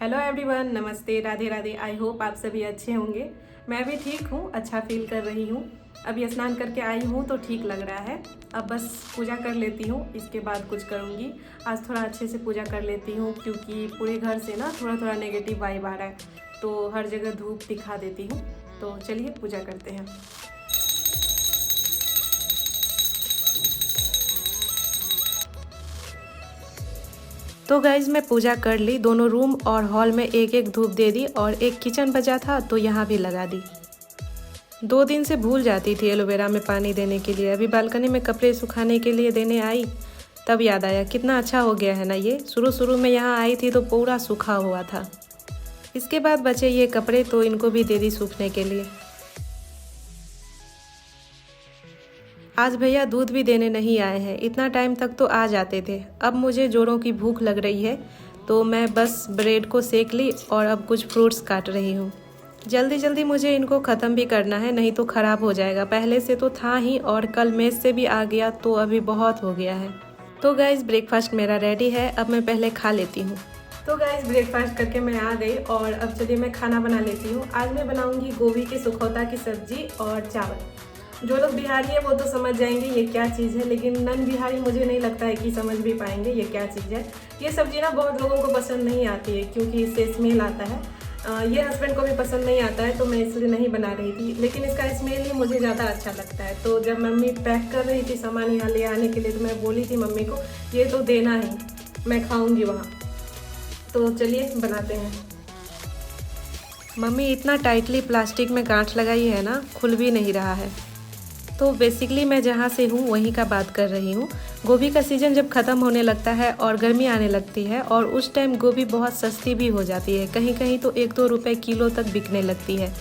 Hello everyone, नमस्ते, Radhe Radhe. I hope आप सभी अच्छे होंगे। मैं भी ठीक हूँ, अच्छा फील कर रही हूँ। अभी स्नान करके आई हूँ तो ठीक लग रहा है। अब बस पूजा कर लेती हूँ, इसके बाद कुछ करूँगी। आज थोड़ा अच्छे से पूजा कर लेती हूँ क्योंकि पूरे घर से ना थोड़ा थोड़ा नेगेटिव वाइब आ रहा है, तो हर जगह धूप दिखा देती हूँ। तो चलिए पूजा करते हैं। तो गाइज मैं पूजा कर ली। दोनों रूम और हॉल में एक एक धूप दे दी और एक किचन बचा था तो यहाँ भी लगा दी। 2 दिन से भूल जाती थी एलोवेरा में पानी देने के लिए। अभी बालकनी में कपड़े सुखाने के लिए देने आई तब याद आया कितना अच्छा हो गया है ना ये। शुरू में यहाँ आई थी तो पूरा सूखा हुआ था। इसके बाद बचे ये कपड़े तो इनको भी दे दी सूखने के लिए। आज भैया दूध भी देने नहीं आए हैं। इतना टाइम तक तो आ जाते थे। अब मुझे जोरों की भूख लग रही है तो मैं बस ब्रेड को सेक ली और अब कुछ फ्रूट्स काट रही हूँ। जल्दी जल्दी मुझे इनको ख़त्म भी करना है, नहीं तो ख़राब हो जाएगा। पहले से तो था ही और कल मेस से भी आ गया तो अभी बहुत हो गया है। तो गाइज़ ब्रेकफास्ट मेरा रेडी है, अब मैं पहले खा लेती हूँ। तो गाइज़ ब्रेकफास्ट करके मैं आ गई और अब चलिए मैं खाना बना लेती हूँ। आज मैं बनाऊँगी गोभी के सुखौता की सब्ज़ी और चावल। जो लोग बिहारी है वो तो समझ जाएंगे ये क्या चीज़ है, लेकिन नन बिहारी मुझे नहीं लगता है कि समझ भी पाएंगे ये क्या चीज़ है। ये सब्ज़ी ना बहुत लोगों को पसंद नहीं आती है क्योंकि इससे स्मेल आता है। ये हस्बैंड को भी पसंद नहीं आता है तो मैं इसलिए नहीं बना रही थी, लेकिन इसका स्मेल ही मुझे ज़्यादा अच्छा लगता है। तो जब मम्मी पैक कर रही थी सामान यहाँ ले आने के लिए तो मैं बोली थी मम्मी को ये तो देना है, मैं खाऊँगी वहाँ। तो चलिए बनाते हैं। मम्मी इतना टाइटली प्लास्टिक में गांठ लगाई है ना, खुल भी नहीं रहा है। तो बेसिकली मैं जहाँ से हूँ वहीं का बात कर रही हूँ। गोभी का सीज़न जब ख़त्म होने लगता है और गर्मी आने लगती है और उस टाइम गोभी बहुत सस्ती भी हो जाती है, कहीं कहीं तो 1-2 रुपए किलो तक बिकने लगती है।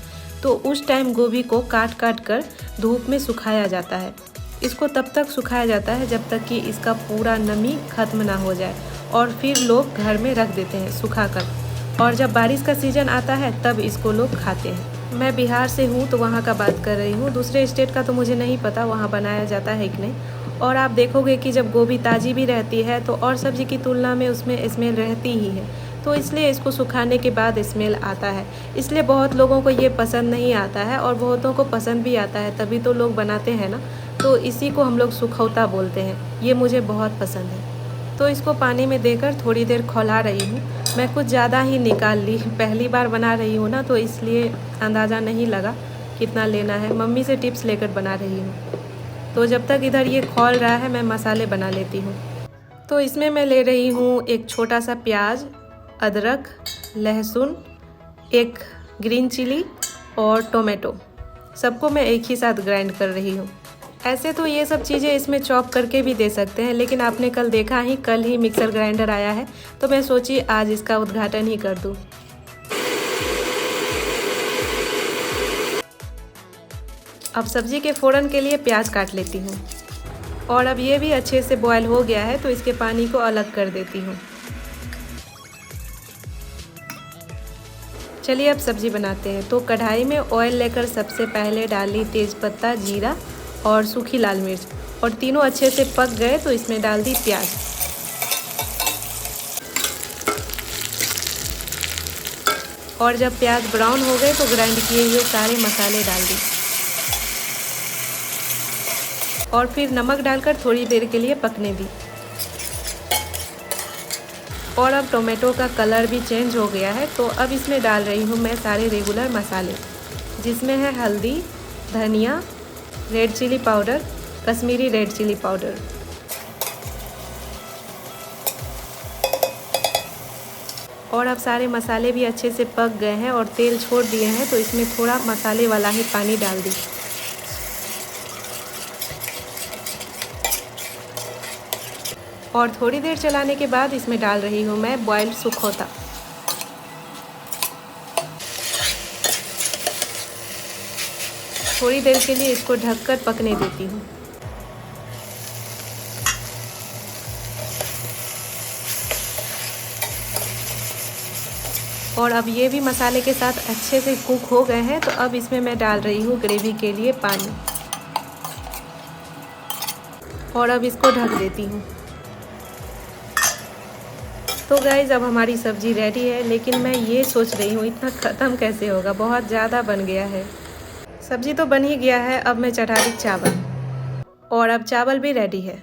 तो उस टाइम गोभी को काट काट कर धूप में सुखाया जाता है। इसको तब तक सुखाया जाता है जब तक कि इसका पूरा नमी ख़त्म ना हो जाए और फिर लोग घर में रख देते हैं सुखा कर। और जब बारिश का सीज़न आता है तब इसको लोग खाते हैं। मैं बिहार से हूँ तो वहाँ का बात कर रही हूँ, दूसरे स्टेट का तो मुझे नहीं पता वहाँ बनाया जाता है कि नहीं। और आप देखोगे कि जब गोभी ताज़ी भी रहती है तो और सब्ज़ी की तुलना में उसमें स्मेल रहती ही है, तो इसलिए इसको सुखाने के बाद स्मेल आता है। इसलिए बहुत लोगों को ये पसंद नहीं आता है और बहुतों को पसंद भी आता है, तभी तो लोग बनाते हैं ना। तो इसी को हम लोग सुखौता बोलते हैं। ये मुझे बहुत पसंद है। तो इसको पानी में देकर थोड़ी देर खौला रही हूँ। मैं कुछ ज़्यादा ही निकाल ली, पहली बार बना रही हूँ ना तो इसलिए अंदाज़ा नहीं लगा कितना लेना है। मम्मी से टिप्स लेकर बना रही हूँ। तो जब तक इधर ये खौल रहा है मैं मसाले बना लेती हूँ। तो इसमें मैं ले रही हूँ एक छोटा सा प्याज, अदरक, लहसुन, एक ग्रीन चिली और टोमेटो। सबको मैं एक ही साथ ग्राइंड कर रही हूँ। ऐसे तो ये सब चीज़ें इसमें चॉप करके भी दे सकते हैं, लेकिन आपने कल देखा ही, कल ही मिक्सर ग्राइंडर आया है तो मैं सोची आज इसका उद्घाटन ही कर दूँ। अब सब्ज़ी के फ़ोरन के लिए प्याज काट लेती हूँ और अब ये भी अच्छे से बॉयल हो गया है तो इसके पानी को अलग कर देती हूँ। चलिए अब सब्ज़ी बनाते हैं। तो कढ़ाई में ऑयल लेकर सबसे पहले डाली तेज़पत्ता, जीरा और सूखी लाल मिर्च, और तीनों अच्छे से पक गए तो इसमें डाल दी प्याज। और जब प्याज ब्राउन हो गए तो ग्राइंड किए हुए सारे मसाले डाल दी और फिर नमक डालकर थोड़ी देर के लिए पकने दी। और अब टोमेटो का कलर भी चेंज हो गया है तो अब इसमें डाल रही हूँ मैं सारे रेगुलर मसाले, जिसमें है हल्दी, धनिया, red chilli powder, Kashmiri red chilli powder. और अब सारे मसाले भी अच्छे से पक गए हैं और तेल छोड़ दिए हैं तो इसमें थोड़ा मसाले वाला ही पानी डाल दी। और थोड़ी देर चलाने के बाद इसमें डाल रही हूँ मैं बॉइल्ड सुखौता। थोड़ी देर के लिए इसको ढककर पकने देती हूँ। और अब ये भी मसाले के साथ अच्छे से कुक हो गए हैं तो अब इसमें मैं डाल रही हूँ ग्रेवी के लिए पानी और अब इसको ढक देती हूँ। तो गाइज़ अब हमारी सब्ज़ी रेडी है, लेकिन मैं ये सोच रही हूँ इतना ख़त्म कैसे होगा, बहुत ज़्यादा बन गया है। सब्ज़ी तो बन ही गया है, अब मैं चढ़ा दी चावल, और अब चावल भी रेडी है।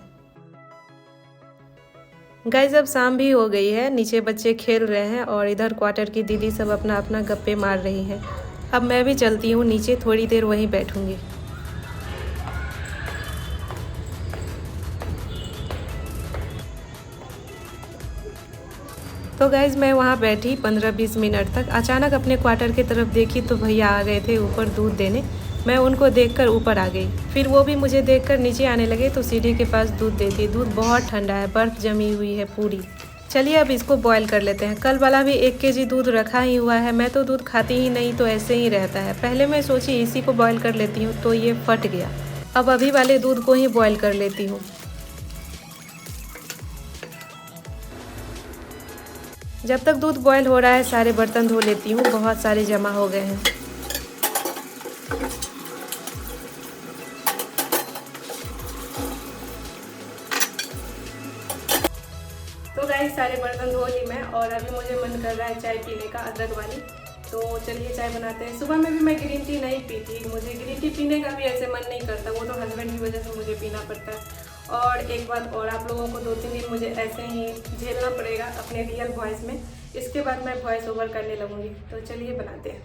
गाइज़ अब शाम भी हो गई है, नीचे बच्चे खेल रहे हैं और इधर क्वार्टर की दीदी सब अपना अपना गप्पे मार रही हैं। अब मैं भी चलती हूँ नीचे, थोड़ी देर वहीं बैठूँगी। तो गाइज़ मैं वहाँ बैठी 15-20 मिनट तक। अचानक अपने क्वार्टर की तरफ देखी तो भैया आ गए थे ऊपर दूध देने। मैं उनको देखकर ऊपर आ गई, फिर वो भी मुझे देखकर नीचे आने लगे तो सीढ़ी के पास दूध देती। दूध बहुत ठंडा है, बर्फ़ जमी हुई है पूरी। चलिए अब इसको बॉईल कर लेते हैं। कल वाला भी 1 केजी दूध रखा ही हुआ है। मैं तो दूध खाती ही नहीं, तो ऐसे ही रहता है। पहले मैं सोची इसी को बॉईल कर लेती हूँ, तो ये फट गया। अब अभी वाले दूध को ही बॉईल कर लेती हूँ। जब तक दूध बॉईल हो रहा है सारे बर्तन धो लेती हूँ, बहुत सारे जमा हो गए हैं। तो गाइस सारे बर्तन धो ली मैं, और अभी मुझे मन कर रहा है चाय पीने का, अदरक वाली। तो चलिए चाय बनाते हैं। सुबह में भी मैं ग्रीन टी नहीं पी थी, मुझे ग्रीन टी पीने का भी ऐसे मन नहीं करता, वो तो हस्बैंड की वजह से मुझे पीना पड़ता है। और एक बात और, आप लोगों को 2-3 दिन मुझे ऐसे ही झेलना पड़ेगा अपने रियल वॉइस में। इसके बाद मैं वॉइस ओवर करने लगूंगी। तो चलिए बनाते हैं।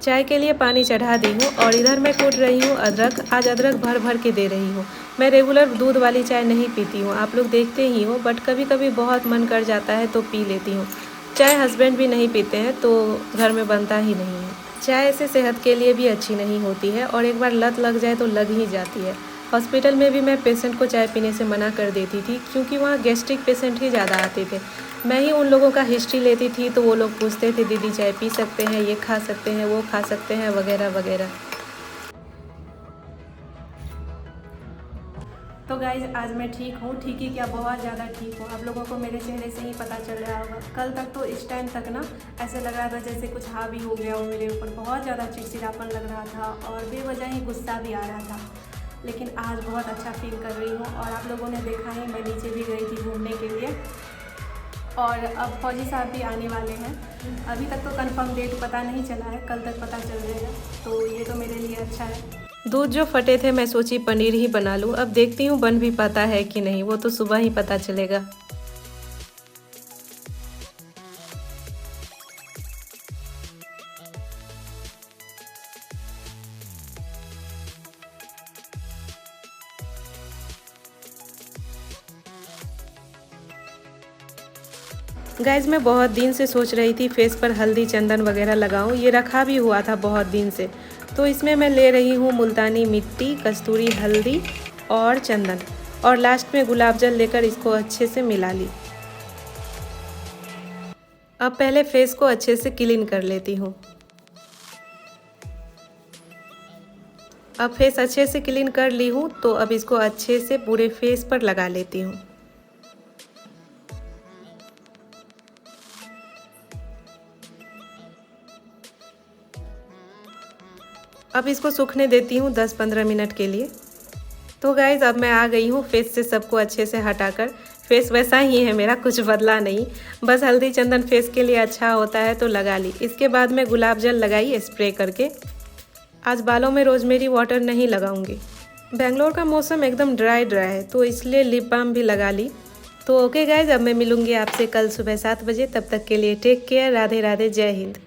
चाय के लिए पानी चढ़ा दी हूँ और इधर मैं कूट रही हूँ अदरक। आज अदरक भर भर के दे रही हूँ। मैं रेगुलर दूध वाली चाय नहीं पीती हूँ, आप लोग देखते ही हो, बट कभी कभी बहुत मन कर जाता है तो पी लेती हूँ। चाय हस्बैंड भी नहीं पीते हैं तो घर में बनता ही नहीं है। चाय से सेहत के लिए भी अच्छी नहीं होती है, और एक बार लत लग जाए तो लग ही जाती है। हॉस्पिटल में भी मैं पेशेंट को चाय पीने से मना कर देती थी, क्योंकि वहाँ गैस्ट्रिक पेशेंट ही ज़्यादा आते थे। मैं ही उन लोगों का हिस्ट्री लेती थी तो वो लोग पूछते थे दीदी चाय पी सकते हैं, ये खा सकते हैं, वो खा सकते हैं, वगैरह वगैरह। तो गाइज आज मैं ठीक हूँ, ठीक ही क्या बहुत ज़्यादा ठीक हूँ। आप लोगों को मेरे चेहरे से ही पता चल रहा होगा। कल तक तो इस टाइम तक ना ऐसे लग रहा था जैसे कुछ हावी हो गया हो मेरे ऊपर, बहुत ज़्यादा चिड़चिड़ापन लग रहा था और बेवजह ही गुस्सा भी आ रहा था। लेकिन आज बहुत अच्छा फील कर रही हूँ। और आप लोगों ने देखा ही, मैं नीचे भी गई थी घूमने के लिए, और अब फौजी साहब भी आने वाले हैं। अभी तक तो कंफर्म डेट पता नहीं चला है, कल तक पता चल जाएगा, तो ये तो मेरे लिए अच्छा है। दूध जो फटे थे मैं सोची पनीर ही बना लूँ। अब देखती हूँ बन भी पाता है कि नहीं, वो तो सुबह ही पता चलेगा। गाइज मैं बहुत दिन से सोच रही थी फेस पर हल्दी चंदन वगैरह लगाऊं, ये रखा भी हुआ था बहुत दिन से। तो इसमें मैं ले रही हूँ मुल्तानी मिट्टी, कस्तूरी हल्दी और चंदन, और लास्ट में गुलाब जल लेकर इसको अच्छे से मिला ली। अब पहले फेस को अच्छे से क्लीन कर लेती हूँ। अब फेस अच्छे से क्लीन कर ली हूँ, तो अब इसको अच्छे से पूरे फेस पर लगा लेती हूँ। अब इसको सूखने देती हूँ 10-15 मिनट के लिए। तो गाइज़ अब मैं आ गई हूँ फेस से सबको अच्छे से हटाकर। फेस वैसा ही है मेरा, कुछ बदला नहीं, बस हल्दी चंदन फेस के लिए अच्छा होता है तो लगा ली। इसके बाद मैं गुलाब जल लगाई स्प्रे करके। आज बालों में रोजमेरी वाटर नहीं लगाऊंगी। बेंगलोर का मौसम एकदम ड्राई है, तो इसलिए लिप बाम भी लगा ली। तो ओके गाइज़, अब मैं मिलूंगी आपसे कल सुबह 7 बजे। तब तक के लिए टेक केयर, राधे राधे, जय हिंद।